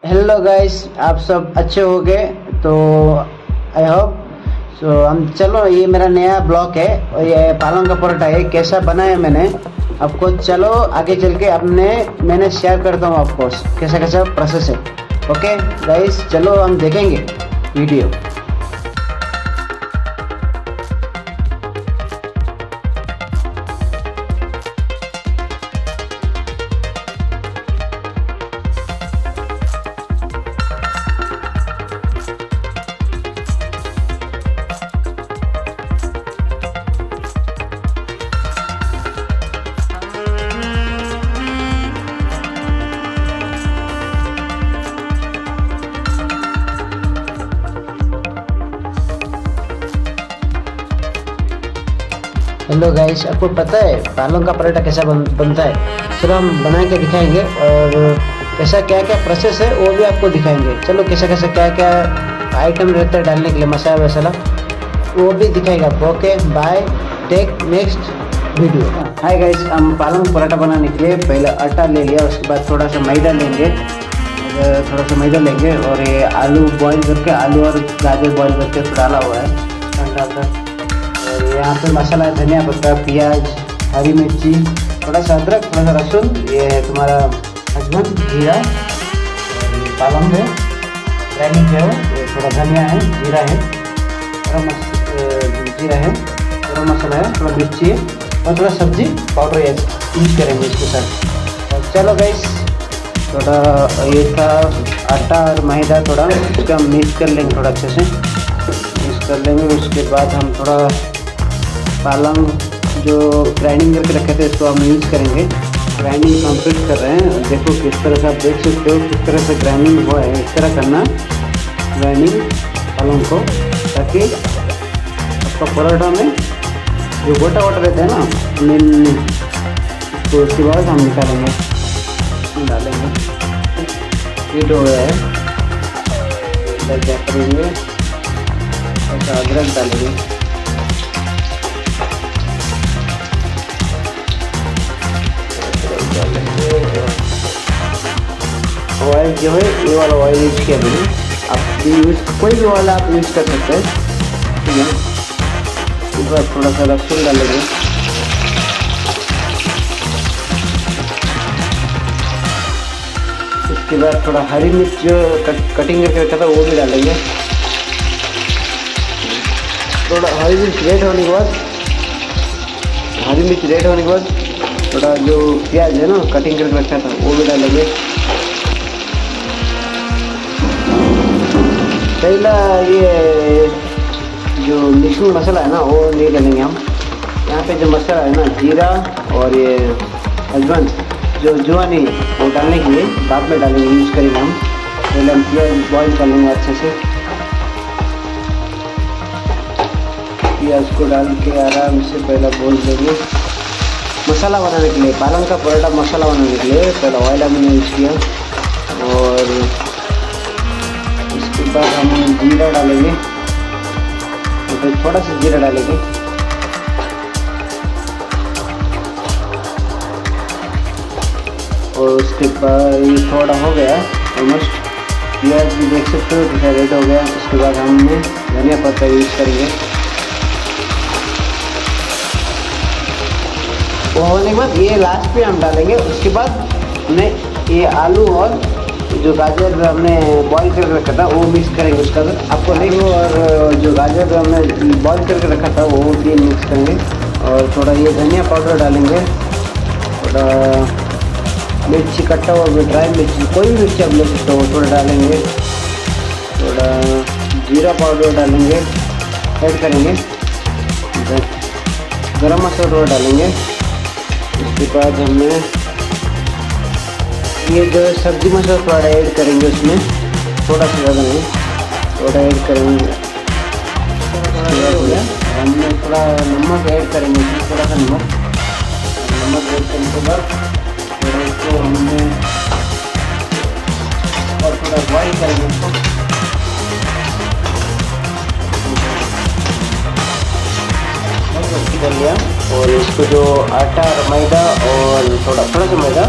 Hello guys, आप सब अच्छे हो गए तो आई होप सो। हम चलो, ये मेरा नया ब्लॉग है और ये पालक का परोठा है। कैसा बनाया मैंने आपको, चलो आगे चल के मैंने शेयर करता हूँ आपको कैसा कैसा प्रोसेस है। ओके गाइस, चलो हम देखेंगे वीडियो। हेलो गाइस, आपको पता है पालक का पराठा कैसा बनता है? चलो हम बना के दिखाएंगे और कैसा क्या क्या प्रोसेस है वो भी आपको दिखाएंगे। चलो कैसा कैसा क्या क्या आइटम रहता है डालने के लिए, मसाला वसाला वो भी दिखाएगा आपको। Okay bye, take next video. Hi guys, हम पालक पराठा बनाने के लिए पहले आटा ले लिया, उसके बाद थोड़ा सा मैदा लेंगे और ये आलू बॉईल करके, आलू और गाजर बॉईल करके डाला हुआ है ठंडा। और यहाँ पे मसाला है धनिया पत्ता, प्याज, हरी मिर्ची, थोड़ा सा अदरक, थोड़ा सा लहसुन, ये है तुम्हारा अजवाइन, जीरा, और ये पालक है ग्राइंडिंग है, ये थोड़ा धनिया है, जीरा है, गरम मसाला है, थोड़ा मिर्ची है और थोड़ा सब्जी पाउडर यूज करेंगे इसके साथ। और चलो गाइस, थोड़ा ये था आटा और मैदा, थोड़ा उसका मिक्स कर लेंगे, थोड़ा अच्छे से मिक्स कर लेंगे। उसके बाद हम थोड़ा पालक जो ग्राइंडिंग करके रखे थे इसको हम यूज़ करेंगे। ग्राइंडिंग कंप्लीट कर रहे हैं, देखो किस तरह से, आप देख सकते हो किस तरह से ग्राइंडिंग हुआ है। इस तरह करना ग्राइंडिंग पालक को, ताकि आपका पराठा में जो गोटा वोटा रहता है ना, तो उसके बाद हम निकालेंगे, डालेंगे। हीट हो गया है, क्या करेंगे, ऐसा अदरक डालेंगे, ऑयल जो है ये वाला ऑयल यूज किया मैंने। आप कोई भी ऑयल आप यूज कर सकते हैं, ठीक है। उसके बाद थोड़ा सा लहसुन डालेंगे, उसके बाद थोड़ा हरी मिर्च जो कटिंग करके रखा था वो भी डालेंगे। थोड़ा हरी मिर्च रेड होने के बाद थोड़ा जो प्याज है ना कटिंग करके रखा था वो भी डालेंगे। पहला ये जो मिक्सिंग मसाला है ना वो नहीं डालेंगे हम। यहाँ पे जो मसाला है ना, जीरा और ये अजवाइन जो जुआनी वो डालने के लिए बाद में डालेंगे, यूज़ करेंगे हम। पहले हम प्याज बॉईल कर लेंगे अच्छे से, प्याज को डाल के आराम से पहले भून देंगे। मसाला बनाने के लिए, पालक का पराठा मसाला बनाने के लिए पहले ऑयल हमने यूज़ किया, और उसके बाद हम जीरा डालेंगे, तो थोड़ा सा जीरा डालेंगे, और उसके बाद ये थोड़ा हो गया ऑलमोस्ट, प्याज भी देख सकते हो कितना रेड हो गया। उसके बाद हमने धनिया पत्ता यूज़ करेंगे। वो होने के बाद ये लास्ट पे हम डालेंगे। उसके बाद हमने ये आलू और जो गाजर हमने बॉईल करके रखा था वो मिक्स करेंगे। उसका आपको आलू और जो गाजर हमने बॉईल करके रखा था वो भी मिक्स करेंगे, और थोड़ा ये धनिया पाउडर डालेंगे, थोड़ा मिर्ची कट्टा हुआ ड्राई मिर्ची, कोई भी मिर्ची आप ले सकते हो, थोड़ा डालेंगे, थोड़ा जीरा पाउडर डालेंगे, ऐड करेंगे, गरम मसाला थोड़ा डालेंगे। उसके बाद हमने ये जो सब्जी मसाला थोड़ा ऐड करेंगे, उसमें थोड़ा सा ज़्यादा नहीं, थोड़ा ऐड करेंगे। हमने थोड़ा नमक ऐड करेंगे, उसमें थोड़ा सा नमक ऐड करने के बाद थोड़ा इसको हमने और थोड़ा बॉईल करेंगे इसको। कर लिया, और इसको जो आटा और मैदा और थोड़ा सा मैदा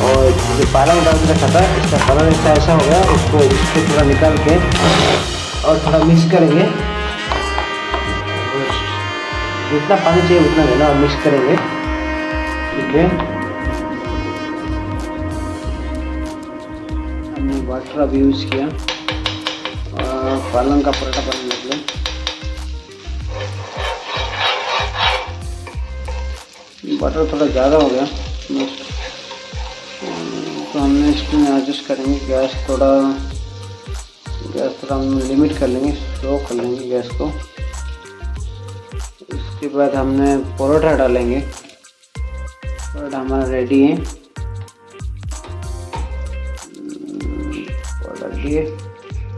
और जो पालक डाल के रखा था इसका कलर ऐसा हो गया, इसको थोड़ा निकाल के और थोड़ा मिक्स करेंगे। जितना पानी चाहिए उतना देना और मिक्स करेंगे। ठीक है, हमने वाटर अभी यूज़ किया और पालक का पराठा बनाने के लिए। बटर थोड़ा ज़्यादा हो गया तो हमने इसमें एडजस्ट करेंगे। गैस थोड़ा हम लिमिट कर लेंगे, स्लो कर लेंगे गैस को। इसके बाद हमने परोठा डालेंगे। परोठा हमारा रेडी है। परोठा दिए।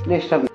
नेक्स्ट अब